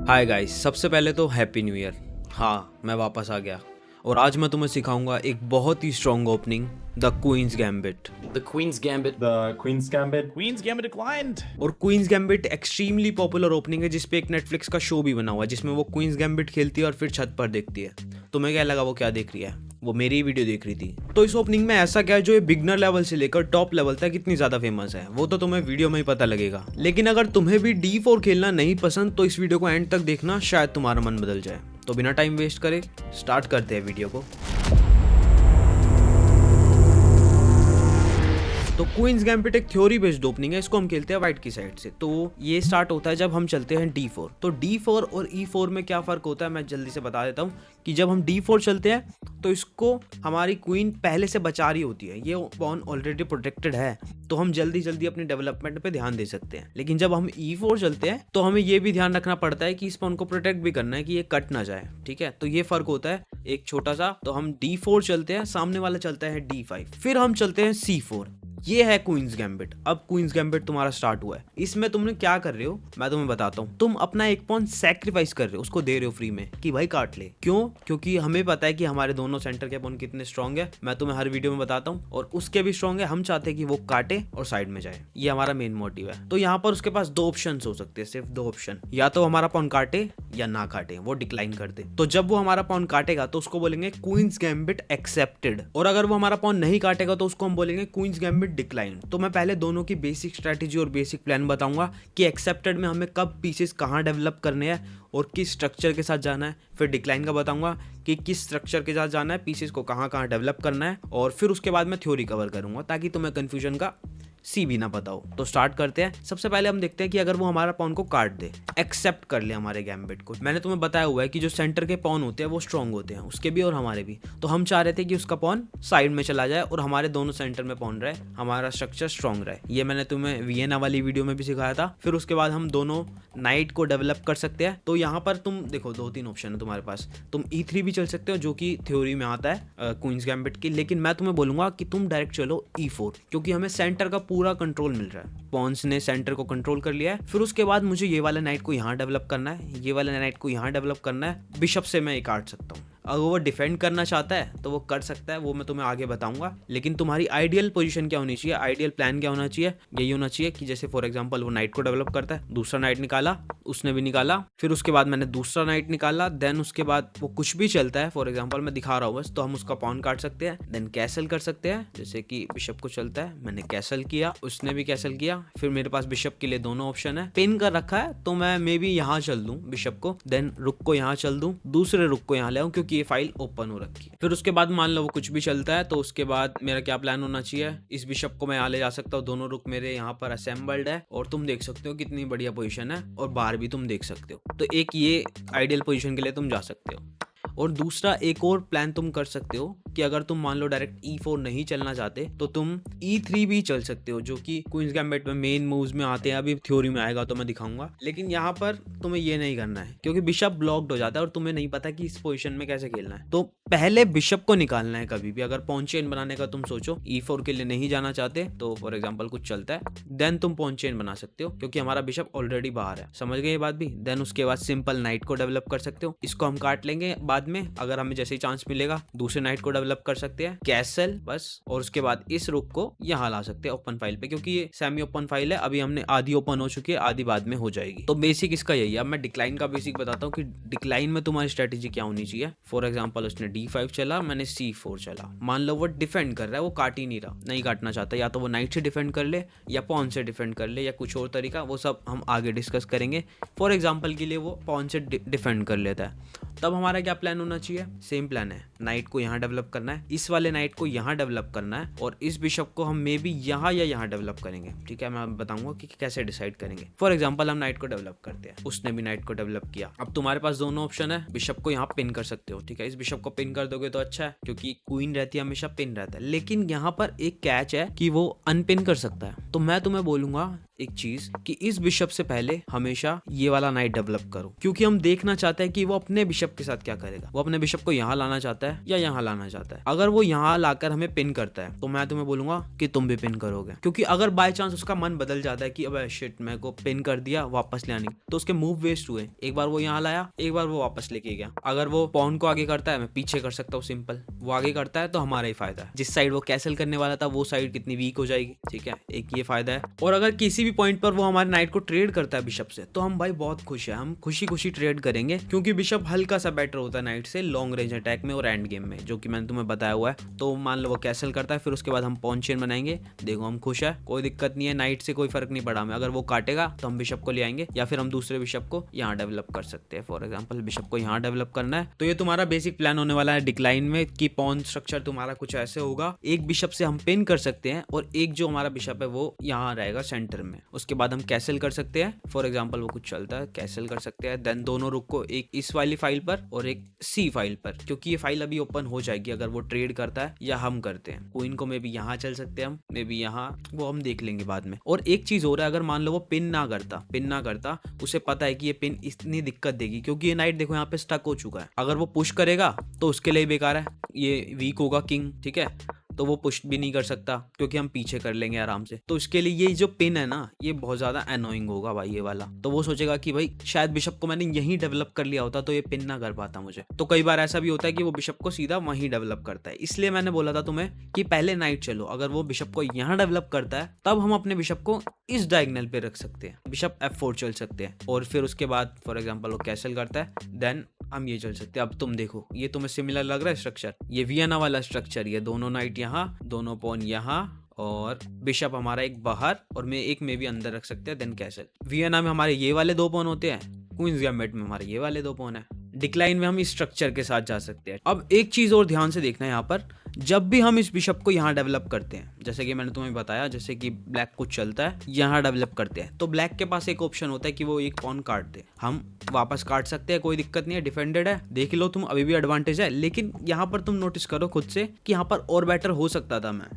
Hi guys, सबसे पहले तो हैप्पी न्यू ईयर। हाँ, मैं वापस आ गया और आज मैं तुम्हें सिखाऊंगा एक बहुत ही strong opening, the Queen's Gambit. The Queen's Gambit. The Queen's Gambit. Queen's Gambit declined. और Queen's gambit extremely popular opening है जिसपे एक नेटफ्लिक्स का शो भी बना हुआ है जिसमें वो क्वींस गैम्बिट खेलती है और फिर छत पर देखती है। तुम्हें क्या लगा वो क्या देख रही है? वो मेरी वीडियो देख रही थी। तो इस ओपनिंग में ऐसा क्या है जो ये बिगनर लेवल से लेकर टॉप लेवल तक इतनी ज्यादा फेमस है, वो तो तुम्हें वीडियो में ही पता लगेगा। लेकिन अगर तुम्हें भी D4 खेलना नहीं पसंद तो इस वीडियो को एंड तक देखना, शायद तुम्हारा मन बदल जाए। तो बिना टाइम वेस्ट करे स्टार्ट करते हैं वीडियो को। तो क्वींस गैम्बिट एक थ्योरी बेस्ड ओपनिंग है, इसको हम खेलते हैं वाइट की साइड से। तो ये स्टार्ट होता है जब हम चलते हैं D4। तो D4 और E4 में क्या फर्क होता है मैं जल्दी से बता देता हूँ कि जब हम D4 चलते हैं तो इसको हमारी क्वीन पहले से बचा रही होती है, ये पॉन ऑलरेडी प्रोटेक्टेड है, तो हम जल्दी जल्दी अपनी डेवलपमेंट पे ध्यान दे सकते हैं। लेकिन जब हम E4 चलते हैं तो हमें ये भी ध्यान रखना पड़ता है कि इस पॉन को प्रोटेक्ट भी करना है कि ये कट ना जाए। ठीक है, तो ये फर्क होता है एक छोटा सा। तो हम D4 चलते हैं, सामने वाला चलता है D5, फिर हम चलते हैं C4। ये है क्वींस गैम्बिट। अब क्वींस गैम्बिट तुम्हारा स्टार्ट हुआ है। इसमें तुमने क्या कर रहे हो मैं तुम्हें बताता हूँ। तुम अपना एक पॉन सैक्रिफाइस कर रहे हो, उसको दे रहे हो फ्री में कि भाई काट ले। क्यों? क्योंकि हमें पता है कि हमारे दोनों सेंटर के पॉन कितने स्ट्रॉन्ग है, मैं तुम्हें हर वीडियो में बताता हूँ, और उसके भी स्ट्रॉन्ग है। हम चाहते हैं कि वो काटे और साइड में जाए, ये हमारा मेन मोटिव है। तो यहाँ पर उसके पास दो ऑप्शन हो सकते हैं, सिर्फ दो ऑप्शन, या तो हमारा पॉन काटे या ना काटे, वो डिक्लाइन कर दे। तो जब वो हमारा पॉन काटेगा तो उसको बोलेंगे क्वींस गैम्बिट एक्सेप्टेड, और अगर वो हमारा पॉन नहीं काटेगा तो उसको हम बोलेंगे क्वींस गैम्बिट डिक्लाइन। तो मैं पहले दोनों की बेसिक स्ट्रैटेजी और बेसिक प्लान बताऊंगा कि एक्सेप्टेड में हमें कब पीसेस कहाँ डेवलप करने हैं और किस स्ट्रक्चर के साथ जाना है। फिर डिक्लाइन का बताऊंगा कि किस स्ट्रक्चर के साथ जाना है, पीसेस को कहाँ कहाँ डेवलप करना है, और फिर उसके बाद मैं थ्योरी कवर करूंगा ताकि तुम्हें कंफ्यूजन का सी भी ना पता हो। तो स्टार्ट करते हैं। सबसे पहले हम देखते हैं कि अगर वो हमारा पॉन को काट दे, एक्सेप्ट कर ले हमारे गैम्बिट को। मैंने तुम्हें बताया हुआ है कि जो सेंटर के पॉन होते हैं वो स्ट्रॉन्ग होते हैं, उसके भी और हमारे भी। तो हम चाह रहे थे कि उसका पॉन साइड में चला जाए और हमारे दोनों सेंटर में पॉन रहे, हमारा स्ट्रक्चर स्ट्रॉन्ग रहे। ये मैंने तुम्हें वियना वाली वीडियो में भी सिखाया था। फिर उसके बाद हम दोनों नाइट को डेवलप कर सकते हैं। तो यहाँ पर तुम देखो दो तीन ऑप्शन है तुम्हारे पास। तुम E3 भी चल सकते हो जो कि थ्योरी में आता है क्वींस गैम्बिट की, लेकिन मैं तुम्हें बोलूंगा कि तुम डायरेक्ट चलो E4, क्योंकि हमें सेंटर का पूरा कंट्रोल मिल रहा है। पॉन्स ने सेंटर को कंट्रोल कर लिया है। फिर उसके बाद मुझे ये वाला नाइट को यहाँ डेवलप करना है, ये वाला नाइट को यहाँ डेवलप करना है। बिशप से मैं ये काट सकता हूँ। अगर वो डिफेंड करना चाहता है तो वो कर सकता है, वो मैं तुम्हें आगे बताऊंगा। लेकिन तुम्हारी आइडियल पोजीशन क्या होनी चाहिए, आइडियल प्लान क्या होना चाहिए, यही होना चाहिए कि जैसे फॉर एग्जांपल वो नाइट को डेवलप करता है, दूसरा नाइट निकाला, उसने भी निकाला, फिर उसके बाद मैंने दूसरा नाइट निकाला, देन उसके बाद वो कुछ भी चलता है, फॉर एग्जाम्पल मैं दिखा रहा हूँ बस, तो हम उसका पॉन काट सकते हैं। देन कैसल कर सकते हैं, जैसे कि बिशप को चलता है, मैंने कैसल किया, उसने भी कैसल किया। फिर मेरे पास बिशप के लिए दोनों ऑप्शन है। पिन कर रखा है तो मैं मे बी यहाँ चल दूं बिशप को, देन रुक को यहाँ चल दूं, दूसरे रुक को यहाँ ले आऊं क्योंकि ये फाइल ओपन रखी। फिर उसके बाद मान लो वो कुछ भी चलता है तो उसके बाद मेरा क्या प्लान होना चाहिए, इस बिशप को मैं यहाँ ले जा सकता हूँ, दोनों रुक मेरे यहाँ पर असेंबल्ड है, और तुम देख सकते हो कितनी बढ़िया पोजीशन है, और बाहर भी तुम देख सकते हो। तो एक ये आइडियल पोजीशन के लिए तुम जा सकते हो। और दूसरा एक और प्लान तुम कर सकते हो कि अगर तुम मान लो डायरेक्ट E4 नहीं चलना चाहते तो तुम E3 भी चल सकते हो, जो कि क्वींस गैम्बिट में मेन मूव्स में आते हैं। अभी थ्योरी में आएगा तो मैं दिखाऊंगा, लेकिन यहाँ पर तुम्हें ये नहीं करना है क्योंकि बिशप ब्लॉक्ड हो जाता है और तुम्हें नहीं पता कि इस पोजीशन में कैसे खेलना है। तो पहले बिशप को निकालना है कभी भी। अगर पॉन चेन बनाने का तुम सोचो, E4 के लिए नहीं जाना चाहते, तो फॉर एग्जाम्पल कुछ चलता है, देन तुम पॉन चेन बना सकते हो क्योंकि हमारा बिशप ऑलरेडी बाहर है। समझ गए ये बात भी? देन उसके बाद सिंपल नाइट को डेवलप कर सकते हो, इसको हम काट लेंगे, बाद बाद में अगर हमें जैसे ही चांस मिलेगा दूसरे नाइट को डेवलप कर सकते हैं, कैसल बस। और उसके बाद इस रुक को यहाँ ला सकते हैं ओपन फाइल पे, क्योंकि ये सेमी ओपन फाइल है। अभी हमने आधी ओपन हो चुकी है, आधी बाद में हो जाएगी। तो बेसिक इसका यही है। अब मैं डिक्लाइन का बेसिक बताता हूँ कि डिक्लाइन में तुम्हारी स्ट्रेटेजी क्या होनी चाहिए। फॉर एग्जाम्पल उसने D5 चला, मैंने C4 चला। मान लो वो डिफेंड कर रहा है, वो काट ही नहीं रहा, नहीं काटना चाहता, या तो वो नाइट से डिफेंड कर ले या पॉन से डिफेंड कर ले या कुछ और तरीका, वो सब हम आगे डिस्कस करेंगे। फॉर एग्जाम्पल के लिए वो पॉन से डिफेंड कर लेता है, तब हमारा क्या प्लान होना चाहिए? सेम प्लान है, नाइट को यहाँ डेवलप करना है, इस वाले नाइट को यहाँ डेवलप करना है, और इस बिशप को हम मे बी यहाँ या यहाँ डेवलप करेंगे। ठीक है, मैं बताऊंगा कि कैसे डिसाइड करेंगे। फॉर एग्जाम्पल हम नाइट को डेवलप करते हैं, उसने भी नाइट को डेवलप किया। अब तुम्हारे पास दोनों ऑप्शन है, बिशप को यहाँ पिन कर सकते हो। ठीक है, इस बिशप को पिन कर दोगे तो अच्छा है, क्योंकि क्वीन रहती है हमेशा पिन रहता है। लेकिन यहाँ पर एक कैच है कि वो अनपिन कर सकता है। तो मैं तुम्हें बोलूंगा एक चीज कि इस बिशप से पहले हमेशा ये वाला नाइट डेवलप करो, क्योंकि हम देखना चाहते हैं कि वो अपने बिशप के साथ क्या करेगा। वो अपने बिशप को यहाँ लाना चाहता है या यहाँ लाना चाहता है। अगर वो यहाँ लाकर हमें पिन करता है तो मैं तुम्हें बोलूंगा कि तुम भी पिन करोगे, क्योंकि अगर बाय चांस उसका मन बदल जाता है कि अब शिट मेरे को पिन कर दिया, वापस ले आने, तो उसके मूव वेस्ट हुए। एक बार वो यहाँ लाया, एक बार वो वापस लेके गया। अगर वो पॉन को आगे करता है, मैं पीछे कर सकता हूँ, सिंपल। वो आगे करता है तो हमारा ही फायदा है। जिस साइड वो कैसल करने वाला था वो साइड कितनी वीक हो जाएगी। ठीक है, एक ये फायदा है। और अगर किसी भी पॉइंट पर वो हमारे नाइट को ट्रेड करता है बिशप से, तो हम भाई बहुत खुश है, हम खुशी खुशी ट्रेड करेंगे, क्योंकि बिशप हल्का सा बेटर होता है नाइट से लॉन्ग रेंज अटैक में और एंड गेम में, जो कि मैंने तुम्हें बताया हुआ है। तो मान लो वो कैसल करता है, फिर उसके बाद हम पॉन चेन बनाएंगे। देखो हम खुश है, कोई दिक्कत नहीं है, नाइट से कोई फर्क नहीं पड़ा हमें। अगर वो काटेगा तो हम बिशप को ले आएंगे, या फिर हम दूसरे बिशप को यहाँ डेवलप कर सकते हैं। फॉर एग्जाम्पल बिशप को यहाँ डेवलप करना है। तो ये तुम्हारा बेसिक प्लान होने वाला है डिक्लाइन में, कि पॉन स्ट्रक्चर तुम्हारा कुछ ऐसे होगा, एक बिशप से हम पिन कर सकते हैं और एक जो हमारा बिशप है वो यहाँ रहेगा सेंटर में। उसके बाद हम कैसल कर सकते हैं। फॉर एग्जाम्पल वो कुछ चलता है, कैसल कर सकते हैं। देन दोनों रुक को, एक इस वाली फाइल पर और एक सी फाइल पर, क्योंकि ये फाइल अभी ओपन हो जाएगी अगर वो ट्रेड करता है या हम करते हैं। क्वीन को मे बी यहाँ चल सकते हैं हम, मे बी यहाँ, वो हम देख लेंगे बाद में। और एक चीज हो रहा है, अगर मान लो वो पिन ना करता, उसे पता है कि ये पिन इतनी दिक्कत देगी, क्योंकि ये नाइट देखो यहाँ पे स्टक हो चुका है। अगर वो पुश करेगा तो उसके लिए बेकार है, ये वीक होगा किंग। ठीक है, तो वो पुश भी नहीं कर सकता, क्योंकि हम पीछे कर लेंगे आराम से। तो इसके लिए ये जो पिन है ना, ये बहुत ज्यादा अनोइंग होगा भाई ये वाला। तो वो सोचेगा कि भाई शायद बिशप को मैंने यहीं डेवलप कर लिया होता तो ये पिन ना कर पाता मुझे। तो कई बार ऐसा भी होता है कि वो बिशप को सीधा वहीं डेवलप करता है। इसलिए मैंने बोला था तुम्हें कि पहले नाइट चलो। अगर वो बिशप को यहाँ डेवलप करता है तब हम अपने बिशप को इस डायगोनल पे रख सकते हैं, बिशप F4 चल सकते हैं। और फिर उसके बाद फॉर एग्जाम्पल वो कैसल करता है, देन हम ये चल सकते हैं। अब तुम देखो, ये तुम्हें सिमिलर लग रहा है स्ट्रक्चर, ये वियना वाला स्ट्रक्चर, ये दोनों नाइट यहाँ, दोनों पॉन यहाँ, और बिशप हमारा एक बाहर और एक में भी अंदर रख सकते हैं। Then castle. वियना में हमारे ये वाले दो पॉन होते हैं, क्वींस गैम्बिट में हमारे ये वाले दो पॉन है। डिक्लाइन में हम इस स्ट्रक्चर के साथ जा सकते हैं। अब एक चीज और ध्यान से देखना है यहाँ पर, जब भी हम इस बिशप को यहाँ डेवलप करते हैं, जैसे कि मैंने तुम्हें बताया, जैसे कि ब्लैक कुछ चलता है, यहाँ डेवलप करते हैं, तो ब्लैक के पास एक ऑप्शन होता है कि वो एक पॉन काट दे। हम वापस काट सकते हैं, कोई दिक्कत नहीं है, डिफेंडेड है, देख लो तुम, अभी भी एडवांटेज है। लेकिन यहाँ पर तुम नोटिस करो खुद से कि यहाँ पर और बेटर हो सकता था मैं,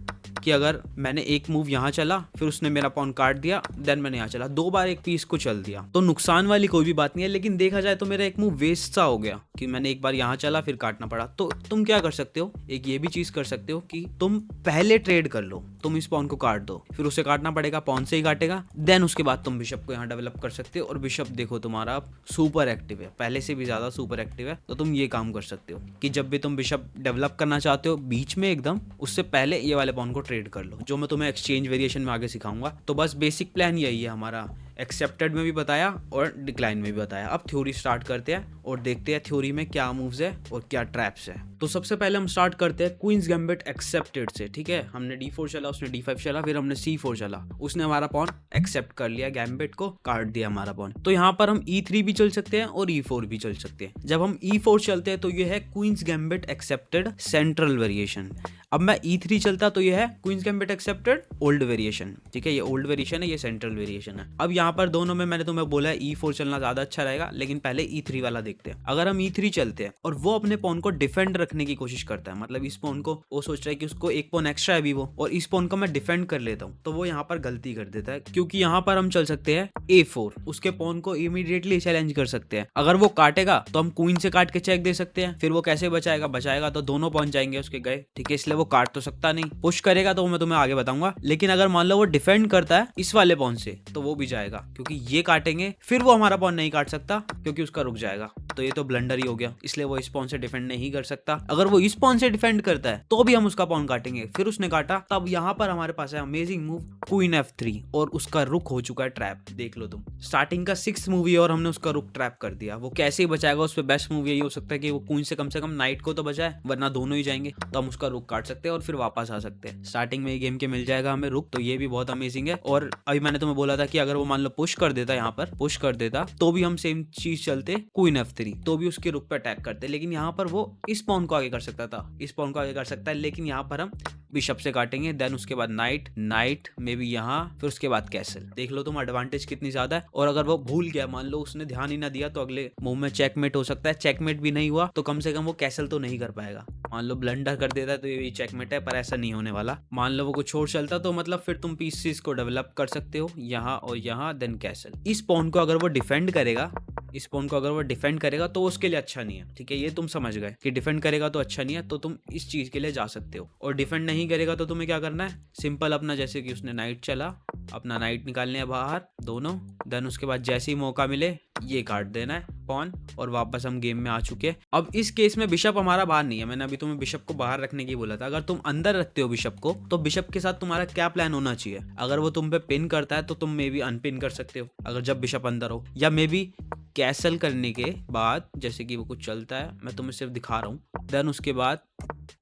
कि अगर मैंने एक मूव यहाँ चला, फिर उसने मेरा पॉन काट दिया, देन मैंने यहाँ चला, दो बार एक पीस को चल दिया, तो नुकसान वाली कोई भी बात नहीं है। लेकिन देखा जाए तो मेरा एक मूव वेस्ट सा हो गया कि मैंने एक बार यहाँ चला फिर काटना पड़ा। तो तुम क्या कर सकते हो, एक ये भी चीज कर सकते हो कि तुम पहले ट्रेड कर लो, तुम इस पॉन को काट दो, फिर उसे काटना पड़ेगा, पॉन से ही काटेगा, देन उसके बाद तुम बिशप को यहाँ डेवलप कर सकते हो। और बिशप देखो तुम्हारा अब सुपर एक्टिव है, पहले से भी ज्यादा सुपर एक्टिव है। तो तुम ये काम कर सकते हो कि जब भी तुम बिशप डेवलप करना चाहते हो बीच में एकदम, उससे पहले ये वाले पॉन को ट्रेड कर लो, जो मैं तुम्हें एक्सचेंज वेरिएशन में आगे सिखाऊंगा। तो बस बेसिक प्लान यही है हमारा, एक्सेप्टेड में भी बताया और डिक्लाइन में भी बताया। अब थ्योरी स्टार्ट करते हैं और देखते हैं थ्योरी में क्या मूव्स है और क्या ट्रैप्स है। तो सबसे पहले हम स्टार्ट करते हैं क्वींस गैम्बिट एक्सेप्टेड से। ठीक है, हमने D4 चला, उसने D5 चला, फिर हमने C4 चला, उसने हमारा पॉन एक्सेप्ट कर लिया, गैम्बिट को काट दिया हमारा पॉन। तो यहाँ पर हम E3 भी चल सकते हैं और E4 भी चल सकते हैं। जब हम E4 चलते हैं तो ये है Queen's gambit accepted central variation. अब मैं E3 चलता तो ये है Queen's gambit accepted old variation. ठीक है, ये ओल्ड वेरिएशन है, ये सेंट्रल वेरिएशन है। अब यहाँ पर दोनों में मैंने तुम्हें बोला है E4 चलना ज्यादा अच्छा रहेगा, लेकिन पहले E3 वाला देखते हैं। अगर हम E3 चलते हैं और वो अपने पॉन को डिफेंड रखने की कोशिश करता है, मतलब इस पॉन को वो सोच रहा है कि उसको एक पॉन एक्स्ट्रा है अभी वो, और इस पॉन को मैं डिफेंड कर लेता हूँ, तो वो यहाँ पर गलती कर देता है। क्योंकि यहाँ पर हम चल सकते हैं A4, उसके पॉन को इमीडिएटली चैलेंज कर सकते हैं। अगर वो काटेगा तो हम क्वीन से काट के चेक दे सकते हैं, फिर वो कैसे बचाएगा तो दोनों पॉन जाएंगे उसके गए। ठीक है, इसलिए वो काट तो सकता नहीं, पुश करेगा तो मैं तुम्हें आगे बताऊंगा। लेकिन अगर मान लो वो डिफेंड करता है इस वाले पॉन से, तो वो भी जाएगा, क्योंकि ये काटेंगे, फिर वो हमारा पॉन नहीं काट सकता क्योंकि उसका रुक जाएगा। तो ये तो ब्लंडर ही हो गया, इसलिए वो इस पॉन से डिफेंड नहीं कर सकता। अगर वो इस पॉन से डिफेंड करता है तो भी हम उसका पॉन काटेंगे। फिर उसने काटा, तब यहाँ पर हमारे पास है अमेजिंग मूव क्वीन F3 और उसका रुक हो चुका है ट्रैप। देख लो तुम, स्टार्टिंग का 6th मूव है और हमने उसका रुक ट्रैप कर दिया। वो कैसे ही बचाएगा, उस पर बेस्ट मूव यही हो सकता है कि वो क्वीन से कम नाइट को तो बचाए, वरना दोनों ही जाएंगे तो हम उसका रुक काट सकते हैं और फिर वापस आ सकते हैं। स्टार्टिंग में गेम के मिल जाएगा हमें रुक, तो ये भी बहुत अमेजिंग है। और अभी मैंने तुम्हें बोला था कि अगर वो मान लो पुश कर देता, यहाँ पर पुश कर देता तो भी हम सेम चीज चलते क्वीन F3, तो भी उसके रुक पे अटैक करते। लेकिन यहाँ पर वो इस पॉन को आगे कर सकता था, इस पॉन को आगे कर सकता है, लेकिन यहाँ पर हम बिशप से काटेंगे, देन उसके बाद नाइट में भी यहाँ, फिर उसके बाद कैसल। देख लो तुम एडवांटेज कितनी ज्यादा है। और अगर वो भूल गया, मान लो उसने ध्यान ही ना दिया, तो अगले मूव में चेकमेट हो सकता है। चेकमेट भी नहीं हुआ तो कम से कम वो कैसल तो नहीं कर पाएगा। मान लो ब्लंडर कर देता है तो ये चेकमेट है, पर ऐसा नहीं होने वाला। मान लो वो कुछ छोड़ चलता तो मतलब फिर तुम पीसेस को डेवलप कर सकते हो यहाँ और यहाँ, देन कैसल। इस पॉन को अगर वो डिफेंड करेगा, इस पॉन को अगर वो डिफेंड करेगा तो उसके लिए अच्छा नहीं है, ठीक है, ये तुम समझ गए कि डिफेंड करेगा तो अच्छा नहीं है, तो तुम इस चीज के लिए जा सकते हो। और डिफेंड नहीं करेगा तो तुम्हें क्या करना है, सिंपल अपना, जैसे कि उसने नाइट चला, अपना नाइट निकालने है बाहर दोनों, देन उसके बाद जैसे ही मौका मिले ये काट देना है पॉन, और वापस हम गेम में आ चुके हैं। अब इस केस में बिशप हमारा बाहर नहीं है, मैंने अभी तुम्हें बिशप को बाहर रखने की बोला था। अगर तुम अंदर रखते हो बिशप को, तो बिशप के साथ तुम्हारा क्या प्लान होना चाहिए। अगर वो तुम पे पिन करता है तो तुम मे बी अनपिन कर सकते हो अगर जब बिशप अंदर हो, या मे बी कैसल करने के बाद जैसे कि वो कुछ चलता है, मैं तुम्हें सिर्फ दिखा रहा हूँ, देन उसके बाद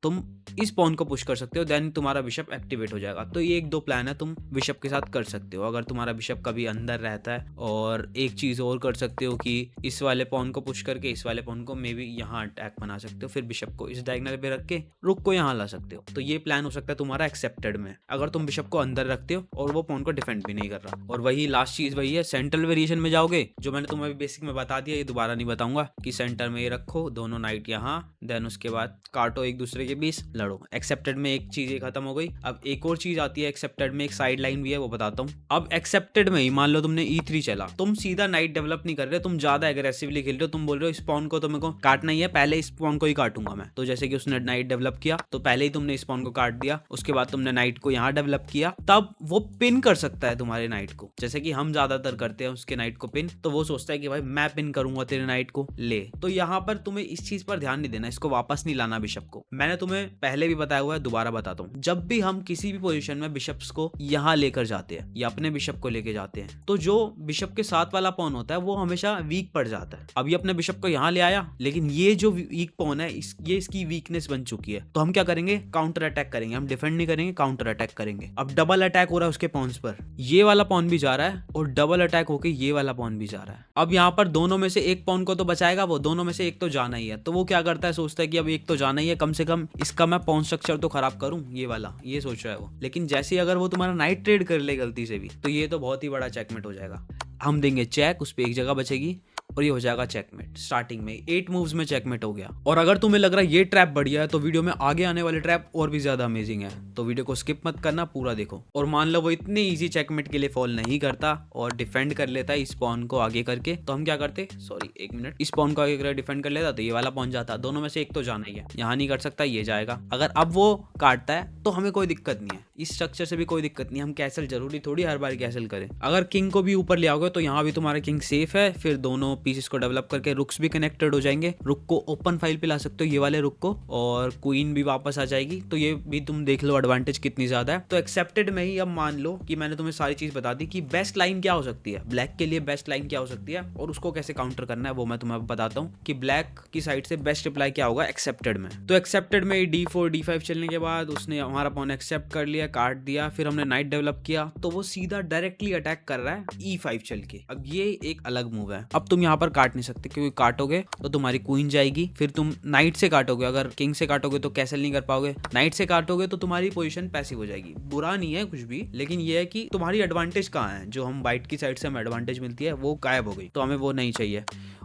तुम इस पॉन को पुश कर सकते हो, देन तुम्हारा बिशप एक्टिवेट हो जाएगा। तो ये 1-2 प्लान है तुम बिशप के साथ कर सकते हो अगर तुम्हारा बिशप कभी अंदर रहता है। और एक चीज और कर सकते हो कि इस वाले पॉन को पुश करके इस वाले पॉन को मे बी यहाँ अटैक बना सकते हो, फिर बिशप को इस डायगोनल पे रख के रुक को यहाँ ला सकते हो। तो ये प्लान हो सकता है तुम्हारा एक्सेप्टेड में, अगर तुम बिशप को अंदर रखते हो और वो पॉन को डिफेंड भी नहीं कर रहा। और वही लास्ट चीज वही है, सेंट्रल वेरिएशन में जाओगे, जो मैंने तुम्हें बेसिक में बता दिया, ये दोबारा नहीं बताऊंगा, कि सेंटर में ये रखो दोनों नाइट यहाँ, देन उसके बाद काटो एक दूसरे के बीच, लड़ो। एक्सेप्टेड में एक चीज ये खत्म हो गई। अब एक और चीज आती है एक्सेप्टेड में, एक साइड लाइन भी है, वो बताता हूँ। अब एक्सेप्टेड में ही मान लो तुमने E3 चला, तुम सीधा नाइट डेवलप नहीं कर रहे, तुम ज्यादा एग्रेसिवली खेल रहे हो, तुम बोल रहे हो इस पॉन को तो मेरे को काटना ही है, पहले इस पॉन को ही काटूंगा मैं। तो जैसे कि उसने नाइट डेवलप किया तो पहले ही तुमने इस पॉन को काट दिया, उसके बाद तुमने नाइट को यहाँ डेवलप किया, तब वो पिन कर सकता है तुम्हारे नाइट को, जैसे कि हम ज्यादातर करते हैं उसके नाइट को पिन। तो वो सोचता है कि भाई मैं पिन करूंगा तेरे नाइट को, ले। तो यहाँ पर तुम्हें इस चीज पर ध्यान नहीं देना, इसको वापस नहीं लाना बिशप को। मैंने तुम्हें पहले भी बताया हुआ है, दोबारा बताता हूँ, जब भी हम किसी भी पोजीशन में बिशप्स को यहाँ लेकर जाते हैं या अपने बिशप को लेके जाते हैं, तो जो बिशप के साथ वाला पॉन होता है वो हमेशा वीक पड़ जाता है। अब ये अपने बिशप को यहाँ ले आया, लेकिन ये जो वीक पॉन है ये इसकी वीकनेस बन चुकी है। तो हम क्या करेंगे, काउंटर अटैक करेंगे, हम डिफेंड नहीं करेंगे, काउंटर अटैक करेंगे। अब डबल अटैक हो रहा है उसके पॉन्स पर, ये वाला पॉन भी जा रहा है और डबल अटैक होके ये वाला पॉन भी जा रहा है। अब यहाँ पर दोनों में से एक पॉन को तो बचाएगा वो, दोनों में से एक तो जाना ही है। तो वो क्या करता है, सोचता है कि अब एक तो जाना ही है, कम से कम इसका मैं पॉन स्ट्रक्चर तो खराब करूं, ये वाला, ये सोच रहा है वो। लेकिन जैसे ही अगर वो तुम्हारा नाइट ट्रेड कर ले गलती से भी, तो ये तो बहुत ही बड़ा चेकमेट हो जाएगा। हम देंगे चेक, उस पर एक जगह बचेगी और ये हो जाएगा चेकमेट। स्टार्टिंग में 8 मूव्स में चेकमेट हो गया। और अगर तुम्हें लग रहा है ये ट्रैप बढ़िया है, तो वीडियो में आगे आने वाले ट्रैप और भी ज्यादा अमेजिंग है, तो वीडियो को स्किप मत करना, पूरा देखो। और मान लो वो इतने इजी चेकमेट के लिए फॉल नहीं करता और डिफेंड कर लेता है इस पॉन को आगे करके, तो हम क्या करते, सॉरी एक मिनट, इस पॉन को आगे करके डिफेंड कर लेता तो ये वाला पॉन जाता, दोनों में से एक तो जाना ही है, यहाँ नहीं कर सकता, ये जाएगा। अगर अब वो काटता है तो हमें कोई दिक्कत नहीं है, इस स्ट्रक्चर से भी कोई दिक्कत नहीं। हम कैसल जरूरी थोड़ी हर बार कैसल करें। अगर किंग को भी ऊपर ले आओगे तो यहाँ भी तुम्हारा किंग सेफ है, फिर दोनों पीसेस को डेवलप करके रुक्स भी कनेक्टेड हो जाएंगे। रुक को ओपन फाइल पे ला सकते हो, ये वाले रुक को, और क्वीन भी वापस आ जाएगी। तो ये भी तुम देख लो एडवांटेज कितनी ज्यादा है। तो एक्सेप्टेड में ही अब मान लो कि मैंने तुम्हें सारी चीज बता दी कि बेस्ट लाइन क्या हो सकती है, ब्लैक के लिए बेस्ट लाइन क्या हो सकती है और उसको कैसे काउंटर करना है, वो मैं तुम्हें बताता हूँ कि ब्लैक की साइड से बेस्ट रिप्लाई क्या होगा एक्सेप्टेड में। तो एक्सेप्टेड में D4 D5 चलने के बाद उसने हमारा पॉन एक्सेप्ट कर लिया, काट दिया, फिर हमने नाइट डेवलप किया, तो वो सीधा डायरेक्टली अटैक कर रहा है E5 चल के। अब ये एक अलग मूव है। अब तुम यहाँ पर काट नहीं सकते, क्योंकि काटोगे तो तुम्हारी क्वीन जाएगी, फिर तुम नाइट से काटोगे, अगर किंग से काटोगे तो कैसल नहीं कर पाओगे, नाइट से काटोगे तो तुम्हारी पोजीशन पैसिव हो जाएगी। बुरा नहीं है कुछ भी, लेकिन ये है कि तुम्हारी एडवांटेज कहाँ है, जो हम वाइट की साइड से हमें एडवांटेज मिलती है वो गायब हो गई, तो हमें वो नहीं चाहिए।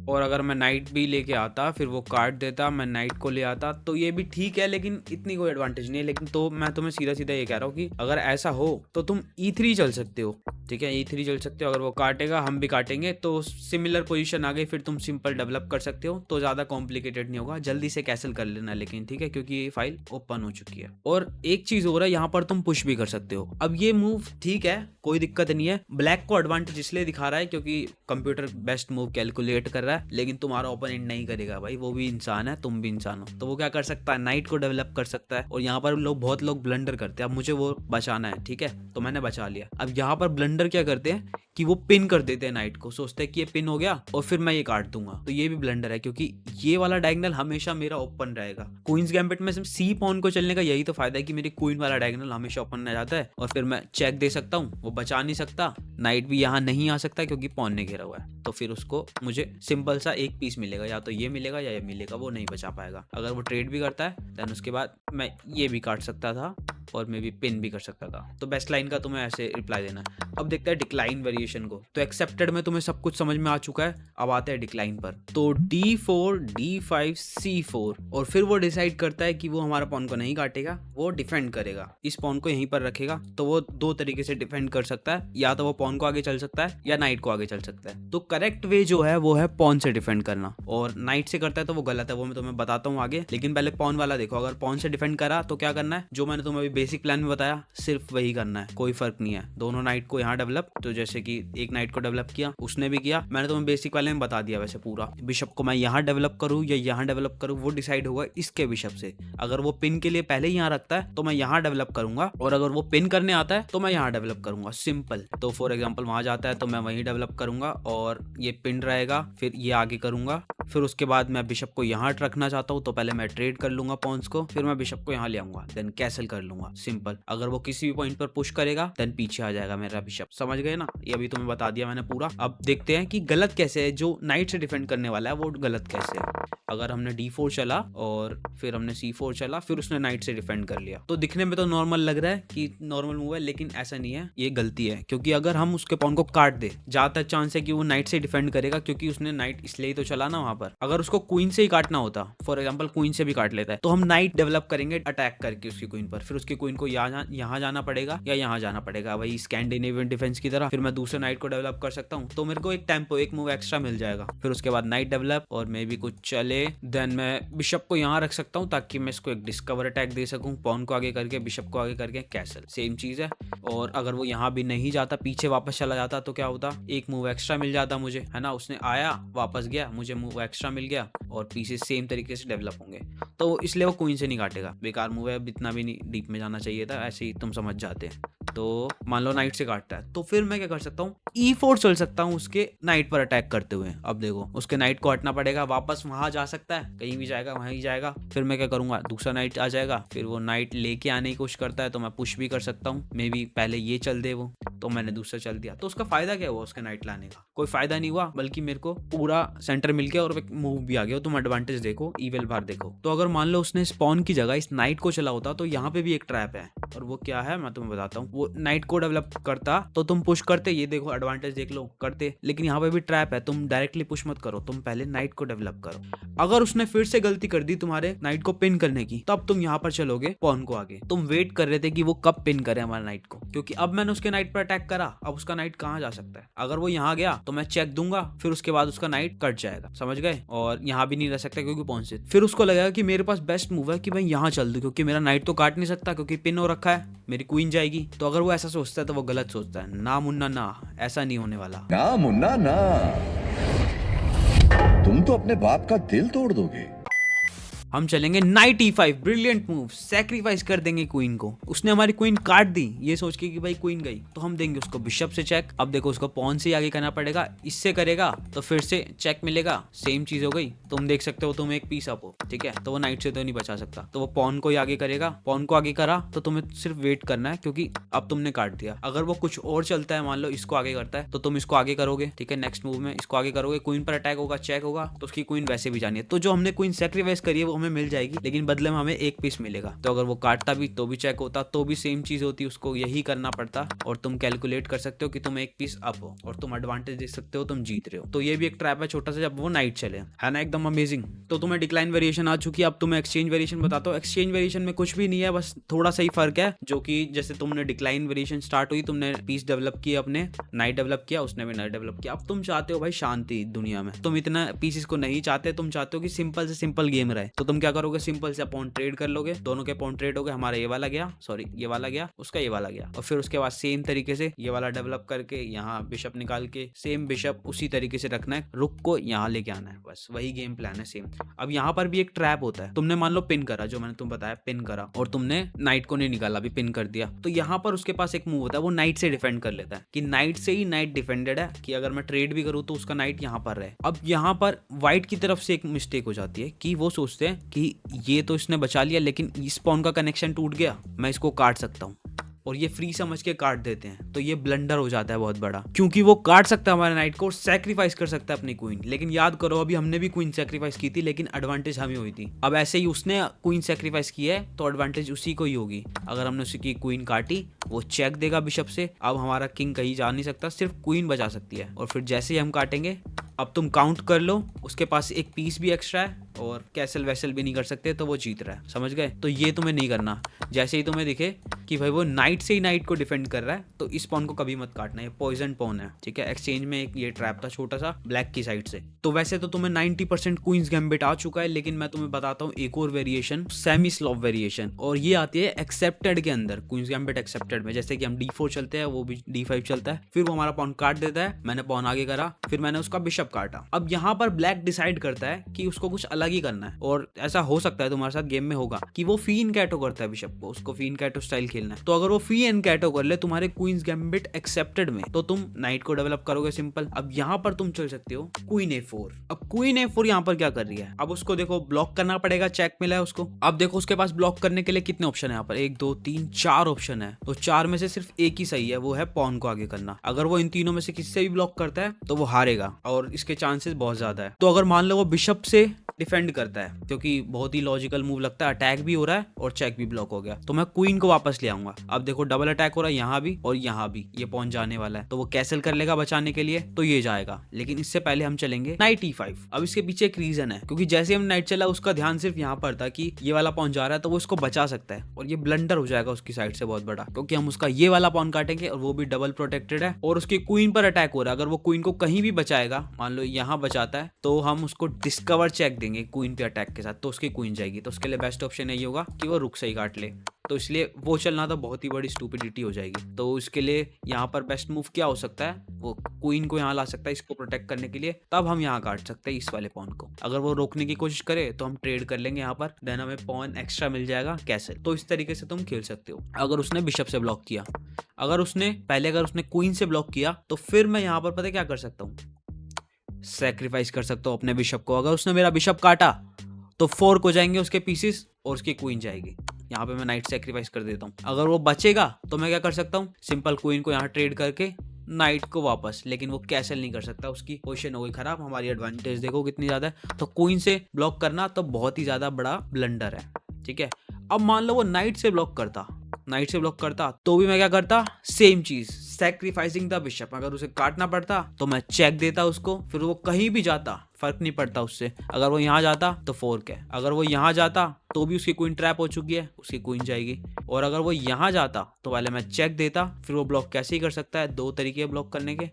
और अगर मैं नाइट भी लेके आता, फिर वो काट देता, मैं नाइट को ले आता, तो ये भी ठीक है, लेकिन इतनी कोई एडवांटेज नहीं है। लेकिन तो मैं तुम्हें सीधा सीधा ये कह रहा हूँ कि अगर ऐसा हो तो तुम E3 चल सकते हो, ठीक है, E3 चल सकते हो। अगर वो काटेगा हम भी काटेंगे, तो सिमिलर पोजीशन आ गई, फिर तुम सिंपल डेवलप कर सकते हो, तो ज्यादा कॉम्प्लिकेटेड नहीं होगा। जल्दी से कैंसिल कर लेना लेकिन, ठीक है, क्योंकि ये फाइल ओपन हो चुकी है। और एक चीज हो रहा है, यहाँ पर तुम पुश भी कर सकते हो। अब ये मूव ठीक है, कोई दिक्कत नहीं है। ब्लैक को एडवांटेज इसलिए दिखा रहा है क्योंकि कंप्यूटर बेस्ट मूव कैलकुलेट कर रहा रहा है, लेकिन तुम्हारा ओपोनेंट नहीं करेगा भाई, वो भी इंसान है, तुम भी इंसान हो। तो वो क्या कर सकता है, नाइट को डेवलप कर सकता है। और यहाँ पर बहुत लोग ब्लंडर करते हैं। अब मुझे वो बचाना है, ठीक है, तो मैंने बचा लिया। अब यहाँ पर ब्लंडर क्या करते हैं कि वो पिन कर देते हैं नाइट को, सोचते हैं कि ये पिन हो गया और फिर मैं ये काट दूंगा। तो ये भी ब्लंडर है, क्योंकि ये वाला डायगोनल हमेशा मेरा ओपन रहेगा। क्वींस गैम्बिट में सिर्फ सी पॉन को चलने का यही तो फायदा है कि मेरी क्वीन वाला डायगोनल हमेशा ओपन रह जाता है और फिर मैं चेक दे सकता हूँ, वो बचा नहीं सकता। नाइट भी यहाँ नहीं आ सकता क्योंकि पॉन ने घेरा हुआ है। तो फिर उसको मुझे सिंपल सा एक पीस मिलेगा, या तो ये मिलेगा या ये मिलेगा, वो नहीं बचा पाएगा। अगर वो ट्रेड भी करता है देन उसके बाद मैं ये भी काट सकता था और मैं भी पिन भी कर सकता था। तो बेस्ट लाइन का तुम्हें ऐसे रिप्लाई देना है। अब देखते हैं डिक्लाइन वेरिएशन को। तो एक्सेप्टेड में तुम्हें सब कुछ समझ में आ चुका है, अब आते हैं डिक्लाइन पर। तो D4 D5 C4 और फिर वो डिसाइड करता है कि वो हमारा पॉन को नहीं काटेगा, वो डिफेंड करेगा, इस पॉन को यहीं पर रखेगा। तो वो दो तरीके से डिफेंड कर सकता है, या तो वो पॉन को आगे चल सकता है या नाइट को आगे चल सकता है। तो करेक्ट वे जो है वो है पॉन से डिफेंड करना, और नाइट से करता है तो वो गलत है, वो मैं तुम्हें बताता हूँ आगे। लेकिन पहले पॉन वाला देखो। अगर पॉन से डिफेंड करा तो क्या करना है, जो मैंने तुम्हें अभी बेसिक प्लान में बताया सिर्फ वही करना है, कोई फर्क नहीं है। दोनों नाइट को यहाँ डेवलप, तो जैसे कि एक नाइट को डेवलप किया उसने भी किया, मैंने तुम्हें बेसिक वाले में बता दिया वैसे पूरा। बिशप को मैं यहाँ डेवलप करूँ या यहाँ डेवलप करूँ वो डिसाइड होगा इसके बिशप से। अगर वो पिन के लिए पहले ही यहाँ रखता है तो मैं यहाँ डेवलप करूंगा, और अगर वो पिन करने आता है तो मैं यहाँ डेवलप करूंगा, सिंपल। तो फॉर एग्जाम्पल वहां जाता है तो मैं वहीं डेवलप करूंगा और ये पिन रहेगा, फिर ये आगे करूंगा। फिर उसके बाद मैं बिशप को यहाँ रखना चाहता हूँ तो पहले मैं ट्रेड कर लूंगा पॉन्स को, फिर मैं बिशप को यहाँ ले आऊंगा, देन कैसल कर लूंगा, सिंपल। अगर वो किसी भी पॉइंट पर पुश करेगा देन पीछे आ जाएगा मेरा बिशप, समझ गए ना। ये अभी तुम्हें बता दिया मैंने पूरा। अब देखते हैं कि गलत कैसे है, जो नाइट से डिफेंड करने वाला है वो गलत कैसे है। अगर हमने D4 चला और फिर हमने C4 चला, फिर उसने नाइट से डिफेंड कर लिया, तो दिखने में तो नॉर्मल लग रहा है कि नॉर्मल मूव है, लेकिन ऐसा नहीं है, ये गलती है। क्योंकि अगर हम उसके पॉन को काट दे, ज्यादा चांस है कि वो नाइट से डिफेंड करेगा, क्योंकि उसने नाइट इसलिए ही तो चला ना वहां पर। अगर उसको क्वीन से ही काटना होता, फॉर एग्जाम्पल क्वीन से भी काट लेता है, तो हम नाइट डेवलप करेंगे अटैक करके उसकी क्वीन पर, फिर उसकी क्वीन को यहाँ जाना पड़ेगा या यहाँ जाना पड़ेगा, वही स्कैंडिनेवियन डिफेंस की तरह। फिर मैं दूसरे नाइट को डेवलप कर सकता हूँ, तो मेरे को एक टेम्पो, एक मूव एक्स्ट्रा मिल जाएगा। फिर उसके बाद नाइट डेवलप और मे भी कुछ चले, देन मैं बिशप को यहाँ रख सकता हूँ ताकि मैं इसको एक डिस्कवर अटैक दे सकूँ, पॉन को आगे करके बिशप को आगे करके कैसल, सेम चीज है। और अगर वो यहाँ भी नहीं जाता, पीछे वापस चला जाता, तो क्या होता, एक मूव एक्स्ट्रा मिल जाता मुझे, है ना। उसने आया वापस गया, मुझे मूव एक्स्ट्रा मिल गया और पीसेस सेम तरीके से डेवलप होंगे। तो इसलिए वो क्वीन से नहीं काटेगा, बेकार मूव है, इतना भी नहीं डीप में जाना चाहिए था, ऐसे ही तुम समझ जाते हैं। तो मान लो नाइट से काटता है, तो फिर मैं क्या कर सकता हूँ, E4 चल सकता हूँ उसके नाइट पर अटैक करते हुए। अब देखो उसके नाइट को हटना पड़ेगा, वापस वहां जा सकता है, कहीं भी जाएगा वहीं जाएगा। फिर मैं क्या करूंगा, दूसरा नाइट आ जाएगा, फिर वो नाइट लेके आने की कोशिश करता है तो मैं पुश भी कर सकता हूँ, मे बी पहले ये चल दे वो, तो मैंने दूसरा चल दिया। तो उसका फायदा क्या हुआ, उसके नाइट लाने का कोई फायदा नहीं हुआ, बल्कि मेरे को पूरा सेंटर मिल गया और एक मूव भी आ गया। तुम एडवांटेज देखो, इवेल बार देखो। तो अगर मान लो उसने स्पॉन की जगह इस नाइट को चला होता, तो यहाँ पे भी एक ट्रैप है, और वो क्या है मैं तुम्हें बताता हूँ। वो नाइट को डेवलप करता तो तुम पुश करते, ये देखो एडवांटेज देख लो, करते। लेकिन यहाँ पे भी ट्रैप है, तुम डायरेक्टली पुश मत करो, तुम पहले नाइट को डेवलप करो। अगर उसने फिर से गलती कर दी तुम्हारे नाइट को पिन करने की, तब तुम यहाँ पर चलोगे पॉन को आगे। तुम वेट कर रहे थे कि वो कब पिन करे हमारे नाइट को, क्योंकि अब मैंने उसके नाइट पर अटैक करा, अब उसका नाइट कहाँ जा सकता है। अगर वो यहाँ गया तो मैं चेक दूंगा, फिर उसके बाद उसका नाइट कट जाएगा, समझ गए। और यहाँ भी नहीं रह सकता क्योंकि पॉन से। फिर उसको लगेगा कि मेरे पास बेस्ट मूव है कि मैं यहाँ चल दूं, क्योंकि मेरा नाइट तो काट नहीं सकता क्योंकि पिन हो रखा है, मेरी क्वीन जाएगी। तो अगर वो ऐसा सोचता है तो वो गलत सोचता है। ना मुन्ना ना, ऐसा नहीं होने वाला। ना मुन्ना ना, तुम तो अपने बाप का दिल तोड़ दोगे। हम चलेंगे night E5, brilliant move, sacrifice कर देंगे क्वीन को। उसने हमारी क्वीन काट दी ये सोच के कि भाई क्वीन गई, तो हम देंगे उसको बिशप से चेक। अब देखो उसको पॉन से ही आगे करना पड़ेगा, इससे करेगा तो फिर से चेक मिलेगा, सेम चीज हो गई। तुम देख सकते हो तुम एक पीस अप हो, ठीक है, तो वो नाइट से तो नहीं बचा सकता, तो वो पॉन को ही आगे करेगा। पॉन को आगे करा तो तुम्हें सिर्फ वेट करना है, क्योंकि अब तुमने काट दिया। अगर वो कुछ और चलता है, मान लो इसको आगे करता है, तो तुम इसको आगे करोगे, ठीक है, नेक्स्ट मूव में इसको आगे करोगे, क्वीन पर अटैक होगा, चेक होगा, तो उसकी क्वीन वैसे भी जानी है। तो जो हमने क्वीन सैक्रिफाइस करी है वो हमें मिल जाएगी, लेकिन बदले में हमें एक पीस मिलेगा। तो अगर वो काटता भी तो भी चेक होता, तो भी सेम चीज होती, उसको यही करना पड़ता। और तुम कैलकुलेट कर सकते हो कि तुम एक पीस अप हो और तुम एडवांटेज देख सकते हो, तुम जीत रहे हो। तो ये भी एक ट्रैप है छोटा सा, जब वो नाइट चले, है ना, एकदम अमेजिंग। तो तुम्हें डिक्लाइन वेरिएशन आ चुकी है, अब तुम्हें एक्सचेंज वेरिएशन बताता हूँ। एक्सचेंज वेरिएशन में कुछ भी नहीं है, बस थोड़ा सा ही फर्क है, जो कि जैसे तुमने डिक्लाइन वेरिएशन स्टार्ट हुई, तुमने पीस डेवलप किया, अपने नाइट डेवलप किया, उसने भी नाइट डेवलप किया। अब तुम चाहते हो भाई शांति दुनिया में, तुम इतना पीसेस को नहीं चाहते, तुम चाहते हो कि सिंपल से सिंपल गेम रहे। तो तुम क्या करोगे, सिंपल से पॉन ट्रेड कर लोगे, दोनों के पॉन ट्रेड हो गए, हमारा ये वाला गया, सॉरी ये वाला गया, उसका ये वाला गया, और फिर उसके बाद सेम तरीके से ये वाला डेवलप करके यहाँ बिशप निकाल के सेम बिशप उसी तरीके से रखना है, रुक को यहाँ लेके आना है, बस वही गेम प्लान है सेम। अब यहाँ पर भी एक ट्रैप होता है, तुमने मान लो पिन करा, जो मैंने तुम बताया पिन करा, और तुमने नाइट को नहीं निकाला, अभी पिन कर दिया, तो यहाँ पर उसके पास एक मूव होता है, वो नाइट से डिफेंड कर लेता है कि नाइट से ही नाइट डिफेंडेड है, कि अगर मैं ट्रेड भी करूँ तो उसका नाइट यहाँ पर रहे। अब यहाँ पर व्हाइट की तरफ से एक मिस्टेक हो जाती है कि वो सोचते हैं कि ये तो इसने बचा लिया, लेकिन इस पॉन का कनेक्शन टूट गया, मैं इसको काट सकता हूँ, और ये फ्री समझ के काट देते हैं। तो ये ब्लंडर हो जाता है बहुत बड़ा, क्योंकि वो काट सकता है हमारे नाइट को और सैक्रिफाइस कर सकता है अपनी क्वीन। लेकिन याद करो अभी हमने भी क्वीन सैक्रिफाइस की थी, लेकिन एडवांटेज हमें हुई थी। अब ऐसे ही उसने क्वीन सैक्रिफाइस की है तो एडवांटेज उसी को ही होगी। अगर हमने उसकी क्वीन काटी, वो चेक देगा बिशप से, अब हमारा किंग कहीं जा नहीं सकता, सिर्फ क्वीन बचा सकती है। और फिर जैसे ही हम काटेंगे, अब तुम काउंट कर लो, उसके पास एक पीस भी एक्स्ट्रा है और कैसल वैसल भी नहीं कर सकते, तो वो जीत रहा है, समझ गए। तो ये तुम्हें नहीं करना। जैसे ही तुम्हें दिखे कि भाई वो नाइट से ही नाइट को डिफेंड कर रहा है, तो इस पॉन को कभी मत काटना, ये पॉइजन पॉन है, ठीक है। एक्सचेंज में एक ये ट्रैप था छोटा सा ब्लैक की साइड से। तो वैसे तो तुम्हें 90% क्वींस गैम्बिट आ चुका है, लेकिन मैं तुम्हें बताता हूँ एक और वेरिएशन, सेमी स्लॉप वेरिएशन, और ये आती है एक्सेप्टेड के अंदर, क्वींस गैम्बिट एक्सेप्टेड में। जैसे कि हम D4 चलते हैं, वो भी D5 चलता है, फिर वो हमारा पॉन काट देता है, मैंने पॉन आगे करा, फिर मैंने उसका बिशप काटा। अब यहाँ पर ब्लैक डिसाइड करता है कि उसको कुछ अलग ही करना है, और ऐसा हो सकता है तुम्हारे साथ गेम में होगा कि वो फी इन कैटो करता है बिशप को, उसको फी इन कैटो स्टाइल खेलना है। तो अगर वो फी इन कैटो कर ले तुम्हारे क्वींस गैम्बिट एक्सेप्टेड में, तो तुम नाइट को डेवलप करोगे सिंपल। अब यहाँ पर तुम चल सकते हो क्वीन A4। अब क्वीन A4 यहाँ पर क्या कर रही है, अब उसको देखो ब्लॉक करना पड़ेगा, चेक मिला है उसको। अब देखो उसके पास ब्लॉक करने के लिए कितने ऑप्शन है यहाँ पर, 1 2 3 4 ऑप्शन है। तो 4 में से सिर्फ एक ही सही है, वो है पॉन को आगे करना। अगर वो इन तीनों में से किसी से भी ब्लॉक करता है तो वो हारेगा, और इसके चांसेस बहुत ज्यादा है। तो अगर मान लो वो बिशप से डिफेंड करता है, क्योंकि बहुत ही लॉजिकल मूव लगता है, अटैक भी हो रहा है और चेक भी ब्लॉक हो गया, तो मैं क्वीन को वापस ले आऊंगा। अब देखो डबल अटैक हो रहा है यहाँ भी और यहाँ भी, ये पॉन जाने वाला है, तो वो कैसल कर लेगा बचाने के लिए, तो ये जाएगा। लेकिन इससे पहले हम चलेंगे नाइट E5। अब इसके पीछे एक रीजन है, क्योंकि जैसे हम नाइट चला, उसका ध्यान सिर्फ यहाँ पर था कि ये वाला पॉन जा रहा है, तो वो इसको बचा सकता है, और ये ब्लंडर हो जाएगा उसकी साइड से बहुत बड़ा, क्योंकि हम उसका ये वाला पॉन काटेंगे और वो भी डबल प्रोटेक्टेड है, और उसकी क्वीन पर अटैक हो रहा है। अगर वो क्वीन को कहीं भी बचाएगा, मान लो यहाँ बचाता है, तो हम उसको डिस्कवर चेक देंगे क्वीन पे अटैक के साथ, तो उसकी क्वीन जाएगी। तो उसके लिए बेस्ट ऑप्शन यही होगा कि वो रुक से ही काट ले। तो इसलिए वो चलना तो बहुत ही बड़ी स्टूपिडिटी हो जाएगी। तो इसके लिए यहाँ पर बेस्ट मूव क्या हो सकता है, वो क्वीन को यहाँ ला सकता है इसको प्रोटेक्ट करने के लिए, तब हम यहाँ काट सकते हैं इस वाले पॉन को। अगर वो रोकने की कोशिश करे तो हम ट्रेड कर लेंगे यहाँ पर, देन हमें पॉन एक्स्ट्रा मिल जाएगा कैसल। तो इस तरीके से तुम खेल सकते हो। अगर उसने बिशप से ब्लॉक किया, अगर उसने क्वीन से ब्लॉक किया, तो फिर मैं यहाँ पर पता क्या कर सकता हूँ, सैक्रिफाइस कर सकता हूँ अपने बिशप को। अगर उसने मेरा बिशप काटा तो फोर्क हो जाएंगे उसके पीसेस और उसकी क्वीन जाएगी। यहाँ पे मैं नाइट सैक्रिफाइस कर देता हूँ। अगर वो बचेगा तो मैं क्या कर सकता हूँ, सिंपल क्वीन को यहाँ ट्रेड करके नाइट को वापस, लेकिन वो कैसल नहीं कर सकता, उसकी पोजीशन हो गई खराब। हमारी एडवांटेज देखो कितनी ज्यादा है। तो क्वीन से ब्लॉक करना तो बहुत ही ज्यादा बड़ा ब्लंडर है, ठीक है। अब मान लो वो नाइट से ब्लॉक करता तो भी मैं क्या करता, सेम चीज, सैक्रिफाइसिंग द बिशप। अगर उसे काटना पड़ता तो मैं चेक देता उसको, फिर वो कहीं भी जाता फर्क नहीं पड़ता उससे। अगर वो यहाँ जाता तो फोर्क है, अगर वो यहाँ जाता तो भी उसकी क्वीन ट्रैप हो चुकी है, उसकी क्वीन जाएगी। और अगर वो यहाँ जाता तो पहले मैं चेक देता, फिर वो ब्लॉक कैसे ही कर सकता है, 2 तरीके ब्लॉक करने के,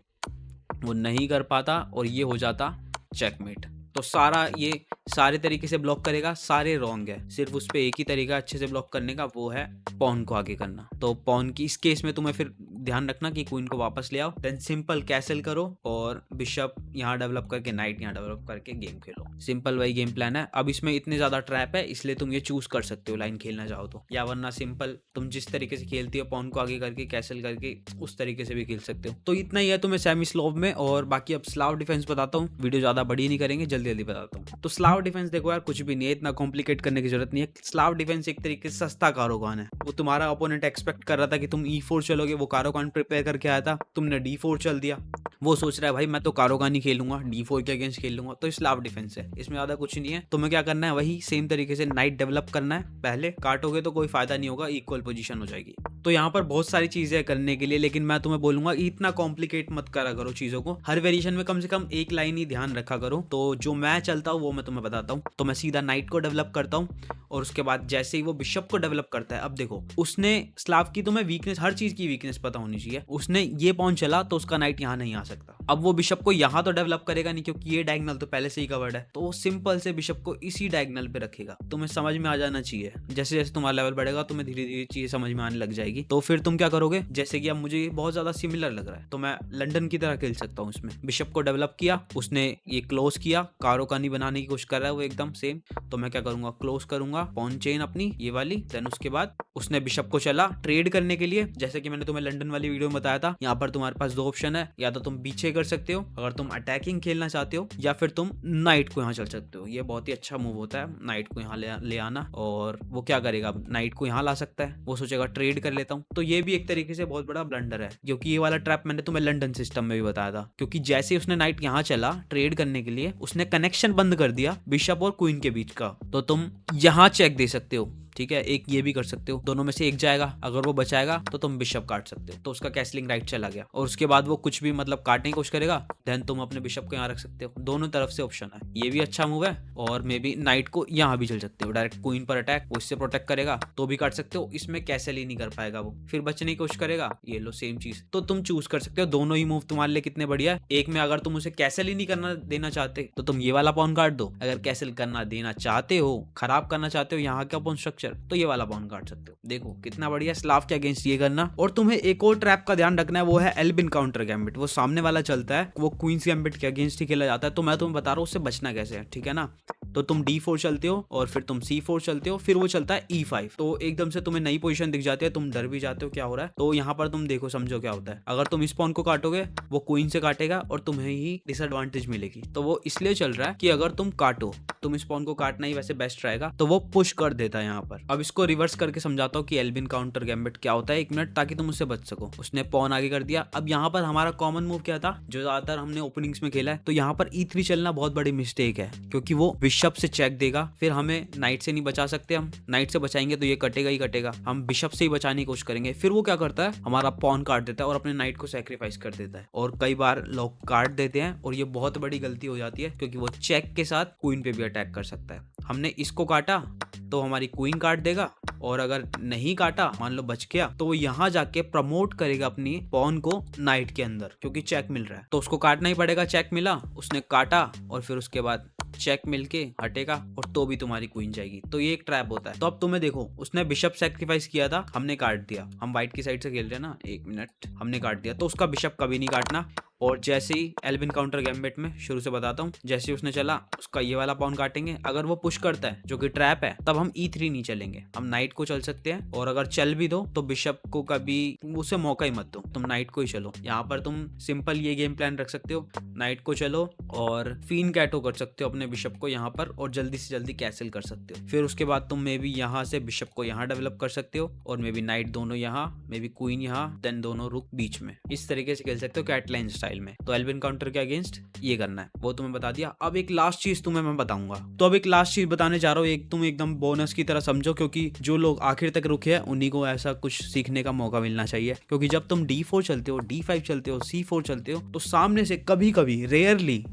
वो नहीं कर पाता और ये हो जाता चेकमेट। तो सारे तरीके से ब्लॉक करेगा, सारे रॉन्ग है, सिर्फ उस पे एक ही तरीका अच्छे से ब्लॉक करने का, वो है पॉन को आगे करना। तो पॉन की इस केस में तुम्हें फिर ध्यान रखना कि क्वीन को वापस ले आओ, देन सिंपल कैसल करो और बिशप यहाँ डेवलप करके नाइट यहाँ डेवलप करके गेम खेलो। सिंपल वही गेम प्लान है। अब इसमें इतने ज्यादा ट्रैप है, इसलिए तुम ये चूज कर सकते हो लाइन खेलना चाहो तो, या वरना सिंपल तुम जिस तरीके से खेलती हो पॉन को आगे करके कैसल करके उस तरीके से भी खेल सकते हो। तो इतना ही है तुम्हें सेमी स्लॉव में। और बाकी अब स्लाव डिफेंस बताता हूँ, वीडियो ज्यादा बड़ी नहीं करेंगे, जल्दी बताता हूँ। तो स्लाव डिफेंस देखो यार, कुछ भी नहीं है, इतना कॉम्प्लिकेट करने की जरूरत नहीं है। स्लाव डिफेंस एक तरीके से सस्ता कारोकान है। वो तुम्हारा अपोनेंट एक्सपेक्ट कर रहा था कि तुम E4 चलोगे, वो कारोकान प्रिपेयर करके आया था, तुमने D4 चल दिया। वो सोच रहा है भाई मैं तो कारोकान ही खेलूंगा, D4 के अगेंस्ट खेल लूंगा। तो स्लाव डिफेंस है, इसमें ज्यादा कुछ नहीं है। तुम्हें क्या करना है, वही सेम तरीके से नाइट डेवलप करना है। पहले काटोगे तो कोई फायदा नहीं होगा, इक्वल पोजीशन हो जाएगी। तो यहाँ पर बहुत सारी चीजें हैं करने के लिए, लेकिन मैं तुम्हें बोलूंगा इतना कॉम्प्लिकेट मत करा करो चीजों को। हर वेरिएशन में कम से कम एक लाइन ही ध्यान रखा करो। तो जो मैं चलता हूँ वो मैं तुम्हें बताता हूँ। तो मैं सीधा नाइट को डेवलप करता हूँ और उसके बाद जैसे ही वो बिशप को डेवलप करता है, अब देखो उसने स्लाव की तुम्हें वीकनेस, हर चीज की वीकनेस पता होनी चाहिए। उसने ये पॉन चला तो उसका नाइट यहाँ नहीं आ सकता। अब वो बिशप को यहाँ तो डेवलप करेगा नहीं क्योंकि ये डायगोनल तो पहले से ही कवर्ड है, तो वो सिंपल से बिशप को इसी डायगोनल पे रखेगा। तुम्हें समझ में आ जाना चाहिए। जैसे जैसे तुम्हारा लेवल बढ़ेगा तुम्हें धीरे धीरे चीजें समझ में आने लग जाएगी। तो फिर तुम क्या करोगे, जैसे कि अब मुझे बहुत ज्यादा सिमिलर लग रहा है तो मैं लंदन की तरह खेल सकता हूँ इसमें। बिशप को डेवलप किया, उसने ये क्लोज किया, कारो का नहीं बनाने की कोशिश कर रहा है वो एकदम सेम। तो मैं क्या करूंगा, क्लोज करूंगा पॉन चेन अपनी ये वाली। देन उसके बाद उसने बिशप को चला ट्रेड करने के लिए, जैसे कि मैंने तुम्हें लंदन वाली वीडियो में बताया था। यहाँ पर तुम्हारे पास दो ऑप्शन है, या तो तुम पीछे कर सकते हो अगर तुम अटैकिंग खेलना चाहते हो, या फिर तुम नाइट को यहाँ चल सकते हो। ये बहुत ही अच्छा मूव होता है नाइट को यहाँ ले आना। और वो क्या करेगा, नाइट को यहाँ ला सकता है, वो सोचेगा ट्रेड कर लेता हूँ। तो ये भी एक तरीके से बहुत बड़ा ब्लंडर है, क्योंकि ये वाला ट्रैप मैंने तुम्हें लंदन सिस्टम में भी बताया था। क्योंकि जैसे उसने नाइट यहाँ चला ट्रेड करने के लिए, उसने कनेक्शन बंद कर दिया बिशप और क्वीन के बीच का। तो तुम यहाँ चेक दे सकते हो, ठीक है, एक ये भी कर सकते हो, दोनों में से एक जाएगा। अगर वो बचाएगा तो तुम बिशप काट सकते हो, तो उसका कैसलिंग राइट चला गया। और उसके बाद वो कुछ भी मतलब काटने की कोशिश करेगा, देन तुम अपने बिशप को यहाँ रख सकते हो। दोनों तरफ से ऑप्शन है, ये भी अच्छा मूव है। और मे बी नाइट को यहाँ भी चल सकते हो, डायरेक्ट क्वीन पर अटैक, वो इससे प्रोटेक्ट करेगा तो भी काट सकते हो। इसमें कैसल ही नहीं कर पाएगा वो, फिर बचने की कोशिश करेगा, ये लो सेम चीज। तो तुम चूज कर सकते हो, दोनों ही मूव तुम्हारे लिए कितने बढ़िया है। एक में अगर तुम उसे कैसल ही नहीं करना देना चाहते तो तुम ये वाला पॉन काट दो। अगर कैसल करना देना चाहते हो, खराब करना चाहते हो यहाँ का पॉन स्ट्रक्चर, तो ये वाला पॉन काट सकते हो। देखो कितना बढ़िया स्लाव के अगेंस्ट ये करना। और तुम्हें एक और ट्रैप का ध्यान रखना है, वो है एल्बिन काउंटर गैम्बिट। वो सामने वाला चलता है, वो क्वींस गैम्बिट के अगेंस्ट ही खेला जाता है। तो मैं तुम्हें बता रहा हूँ उससे बचना कैसे है, ठीक है ना। तो तुम D4 चलते हो और फिर तुम C4 चलते हो, फिर वो चलता है E5। तो एकदम से तुम्हें नई पोजीशन दिख जाती है, तुम डर भी जाते हो क्या हो रहा है। तो यहाँ पर तुम देखो समझो क्या होता है। अगर तुम इस पॉन को काटोगे वो क्वीन से काटेगा और तुम्हें ही डिसएडवांटेज मिलेगी। तो वो इसलिए चल रहा है कि अगर तुम काटो, तुम इस पॉन को काटना ही वैसे बेस्ट रहेगा, तो वो पुश कर देता है यहाँ पर। अब इसको रिवर्स करके समझाता हूँ कि एल्बिन काउंटर गैम्बिट क्या होता है, 1 मिनट, ताकि तुम उससे बच सको। उसने पॉन आगे कर दिया। अब यहाँ पर हमारा कॉमन मूव क्या था जो ज्यादातर हमने ओपनिंग्स में खेला है, तो यहाँ पर E3 चलना बहुत बड़ी मिस्टेक है, क्योंकि वो बिशप से चेक देगा। फिर हमें नाइट से नहीं बचा सकते, हम नाइट से बचाएंगे तो ये कटेगा ही कटेगा, हम बिशप से ही बचाने की कोशिश करेंगे। फिर वो क्या करता है, हमारा पॉन काट देता है और अपने नाइट को सैक्रिफाइस कर देता है। और कई बार लोग काट देते हैं और ये बहुत बड़ी गलती हो जाती है, क्योंकि वो चेक के साथ क्वीन पे भी अटैक कर सकता है। हमने इसको काटा तो हमारी क्वीन काट देगा, और अगर नहीं काटा, मान लो बच गया, तो वो यहाँ जाके प्रमोट करेगा अपनी पॉन को नाइट के अंदर, क्योंकि चेक मिल रहा है तो उसको काटना ही पड़ेगा। चेक मिला, उसने काटा और फिर उसके बाद चेक मिलके हटेगा और तो भी तुम्हारी क्वीन जाएगी। तो ये एक ट्रैप होता है। तो अब तुम्हें देखो, उसने बिशप सैक्रिफाइस किया था, हमने काट दिया। हम व्हाइट की साइड से खेल रहे हैं ना, 1 मिनट, हमने काट दिया। तो उसका बिशप कभी नहीं काटना। और जैसे ही एल्बिन काउंटर गैम्बिट में शुरू से बताता हूँ, जैसे ही उसने चला उसका ये वाला पॉन काटेंगे। अगर वो पुश करता है जो कि ट्रैप है, तब हम E3 नहीं चलेंगे, हम नाइट को चल सकते हैं। और अगर चल भी दो तो बिशप को कभी उसे मौका ही मत दो, तुम नाइट को ही चलो। यहाँ पर तुम सिंपल ये गेम प्लान रख सकते हो, नाइट को चलो और फीन कैटो कर सकते हो अपने बिशप को यहाँ पर, और जल्दी से जल्दी कैसल कर सकते हो। फिर उसके बाद तुम मे बी यहाँ से बिशप को यहाँ डेवलप कर सकते हो, और मे बी नाइट दोनों यहाँ, मे बी क्वीन यहाँ, देन दोनों रुक बीच में। इस तरीके से खेल सकते हो कैटलाइन स्टाइल में। तो एल्बिन काउंटर के अगेंस्ट ये करना है, वो तुम्हें बता दिया। अब एक लास्ट चीज तुम्हें मैं बताऊंगा। तो अब एक लास्ट चीज बताने जा रहा हूँ, एक तुम एकदम बोनस की तरह समझो, क्योंकि जो लोग आखिर तक रुके हैं उन्हीं को ऐसा कुछ सीखने का मौका मिलना चाहिए। क्योंकि जब तुम D4 चलते हो, D5 चलते हो, C4 चलते हो, तो सामने से कभी कभी रेयरली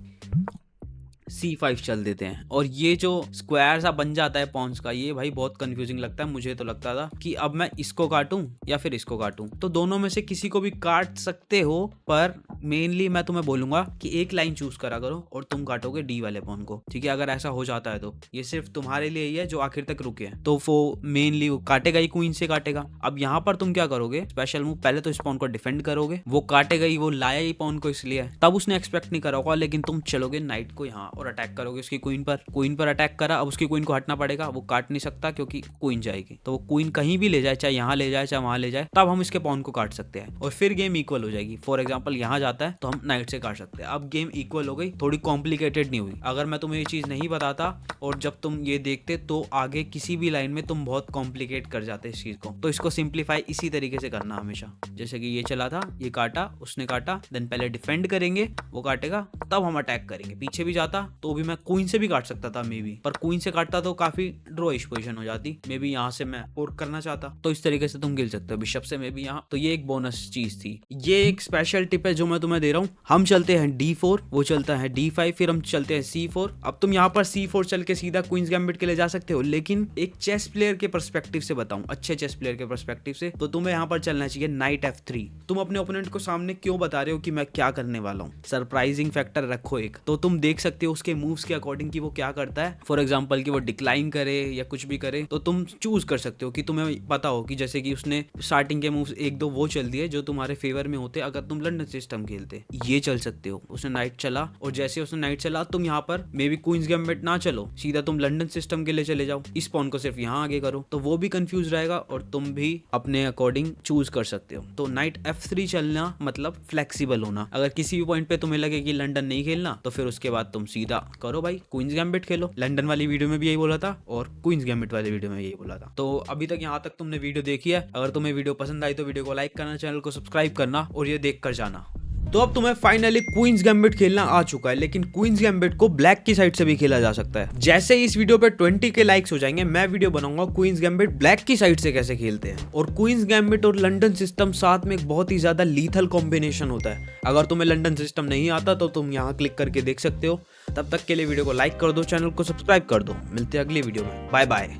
C5 चल देते हैं, और ये जो स्क्वायर सा बन जाता है पॉन्स का, ये भाई बहुत कंफ्यूजिंग लगता है। मुझे तो लगता था कि अब मैं इसको काटूं या फिर इसको काटूं, तो दोनों में से किसी को भी काट सकते हो, पर मेनली मैं तुम्हें बोलूंगा कि एक लाइन चूज करा करो और तुम काटोगे D वाले पॉन को, ठीक है। अगर ऐसा हो जाता है तो ये सिर्फ तुम्हारे लिए ही है जो आखिर तक रुके हैं, तो वो मेनली वो काटेगा ही, क्वीन से काटेगा। अब यहाँ पर तुम क्या करोगे, स्पेशल मूव, पहले तो इस पॉन को डिफेंड करोगे। वो काटेगा ही, वो लाया ही पॉन को इसलिए, तब उसने एक्सपेक्ट नहीं करा होगा, लेकिन तुम चलोगे नाइट को यहाँ और अटैक करोगे उसकी क्वीन पर अटैक करा। अब उसकी क्वीन को हटना पड़ेगा, वो काट नहीं सकता क्योंकि क्वीन जाएगी। तो वो क्वीन कहीं भी ले जाए, चाहे यहाँ ले जाए चाहे वहां ले जाए, तब हम इसके पॉन को काट सकते हैं और फिर गेम इक्वल हो जाएगी। फॉर एग्जांपल यहाँ जाता जाता है तो हम नाइट से काट सकते हैं। अब गेम इक्वल हो गई, थोड़ी कॉम्प्लिकेटेड नहीं हुई। अगर मैं तुम्हें ये चीज नहीं बताता और जब तुम ये देखते तो आगे किसी भी लाइन में तुम बहुत कॉम्प्लिकेट कर जाते इस चीज को। तो इसको सिंप्लीफाई इसी तरीके से करना हमेशा। जैसे कि ये चला था, ये काटा, उसने काटा, देन पहले डिफेंड करेंगे, वो काटेगा, तब हम अटैक करेंगे। पीछे भी जाता तो भी मैं क्वीन से भी काट सकता था मे बी, पर क्वीन से काटता तो काफी ड्रॉइश पोजीशन हो जाती। मे बी यहाँ से मैं फोर्क करना चाहता, तो इस तरीके से तुम खेल सकते हो बिशप से मे बी यहाँ। तो ये एक बोनस चीज थी, ये एक स्पेशल टिप है जो मैं तुम्हें दे रहा हूँ। हम चलते हैं D4, वो चलता है D5, फिर हम चलते हैं C4। अब तुम यहाँ पर C4 चल के सीधा क्वींस गैम्बिट के लिए जा सकते हो, लेकिन एक चेस प्लेयर के पर्सपेक्टिव से बताऊं, अच्छे चेस प्लेयर के पर्सपेक्टिव से, तो तुम्हें यहाँ पर चलना चाहिए नाइट F3। तुम अपने ओपोनेंट को सामने क्यों बता रहे हो कि मैं क्या करने वाला हूँ, सरप्राइजिंग फैक्टर रखो एक, तो तुम देख सकते हो उसके मूव्स के अकॉर्डिंग कि वो क्या करता है। फॉर एग्जाम्पल कि वो डिक्लाइन करे या कुछ भी करे, तो तुम चूज कर सकते हो कि तुम्हें पता हो कि जैसे कि उसने स्टार्टिंग के मूव्स एक दो वो चल दिए जो तुम्हारे फेवर में होते अगर तुम लंडन सिस्टम खेलते, ये चल सकते हो। उसने नाइट चला और जैसे उसने नाइट चला तुम यहाँ पर मे बी क्वींस गैम्बिट ना चलो, सीधा तुम लंडन सिस्टम के लिए चले जाओ, इस पॉन को सिर्फ यहाँ आगे करो, तो वो भी कंफ्यूज रहेगा और तुम भी अपने अकॉर्डिंग चूज कर सकते हो। तो नाइट F3 चलना मतलब फ्लेक्सिबल होना। अगर किसी भी पॉइंट पे तुम्हें लगे कि लंडन नहीं खेलना, तो फिर उसके बाद तुम सीधा करो भाई क्वींस गैम्बिट खेलो। लंडन वाली वीडियो में भी यही बोला था और क्वींस गैम्बिट वाली वीडियो में यही बोला था। तो अभी तक यहाँ तक तुमने वीडियो देखी है, अगर तुम्हें वीडियो पसंद आई तो वीडियो को लाइक करना, चैनल को सब्सक्राइब करना और ये देख कर जाना। तो अब तुम्हें फाइनली क्वींस गैम्बिट खेलना आ चुका है, लेकिन क्वींस गैम्बिट को ब्लैक की साइड से भी खेला जा सकता है। जैसे इस वीडियो पे 20 के लाइक्स हो जाएंगे, मैं वीडियो बनाऊंगा क्वींस गैम्बिट ब्लैक की साइड से कैसे खेलते हैं। और क्वींस गैम्बिट और लंडन सिस्टम साथ में एक बहुत ही ज्यादा लीथल कॉम्बिनेशन होता है। अगर तुम्हें लंडन सिस्टम नहीं आता तो तुम यहाँ क्लिक करके देख सकते हो। तब तक के लिए वीडियो को लाइक कर दो, चैनल को सब्सक्राइब कर दो। मिलते हैं अगली वीडियो में, बाय बाय।